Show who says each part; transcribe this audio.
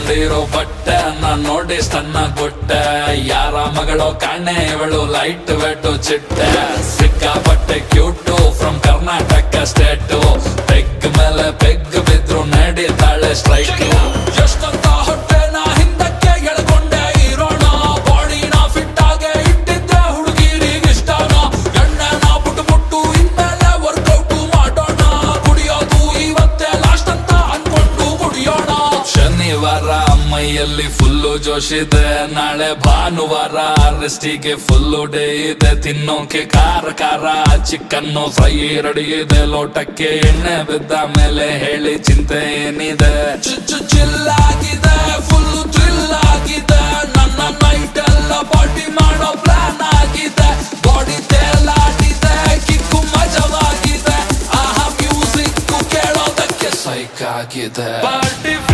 Speaker 1: ಹಾಕೊಂಡಿರೋ ಬಟ್ಟೆ ನಾನ್ ನೋಡಿ ಸಣ್ಣ ಕೊಟ್ಟೆ ಯಾರ ಮಗಳೋ ಕಾಣೆ ಇವಳು ಲೈಟ್ ವೆಟ್ಟು ಚಿಟ್ಟೆ ಸಿಕ್ಕಾಪಟ್ಟೆ cute from Karnataka state peg ಮೇಲೆ ಪೆಗ್ ಬಿದ್ರು ನಡೀತಾಳೆ ಸ್ಟ್ರೈಕ್ ಎಷ್ಟಂತ ಹೊಟ್ಟೆ ನಾ ಹಿಂದಕ್ಕೆ ಎಳ್ಕೊಂಡೆ ಇರೋಣ ಬಾಡಿನ ಫಿಟ್ ಆಗೆ ಇಟ್ಟಿದ್ದೆ ಹುಡುಗಿರಿಗೆ ಇಷ್ಟನ ಎಣ್ಣೆನ ಬಿಟ್ಟು ಇನ್ಮೇಲೆ ವರ್ಕೌಟ್ ಮಾಡೋಣ ಕುಡಿಯೋದು ಇವತ್ತೇ ಲಾಸ್ಟ್ ಅಂತ ಅನ್ಕೊಂಡು ಕುಡಿಯೋಣ ಶನಿವಾರ ಮೈಯಲ್ಲಿ ಫುಲ್ಲು ಜೋಶಿದೆ ನಾಳೆ ಭಾನುವಾರ ರೆಸ್ಟಿಗೆ ಫುಲ್ಲು ಡೇ ಇದೆ ತಿನ್ನೋಕೆ ಖಾರ ಚಿಕನ್ನು ಫ್ರೈ ರೆಡಿ ಇದೆ ಲೋಟಕ್ಕೆ ಎಣ್ಣೆ ಬಿದ್ದ ಮೇಲೆ ಹೇಳಿ ಚಿಂತೆ ಏನಿದೆ ಚಿಲ್ಲಾಗಿದೆ ಫುಲ್ಲು ಥ್ರಿಲ್ ಆಗಿದೆ ನನ್ನ ನೈಟ್ ಎಲ್ಲ ಪಾರ್ಟಿ ಮಾಡೋ ಪ್ಲಾನ್ ಆಗಿದೆ ಬಾಡಿ ತೇಲಾಡಿದೆ ಕಿಕ್ಕು ಮಜವಾಗಿದೆ ಆಹಾ ಮ್ಯೂಸಿಕ್ ಕೇಳೋದಕ್ಕೆ ಸೈಕ್ ಆಗಿದೆ ಪಾರ್ಟಿ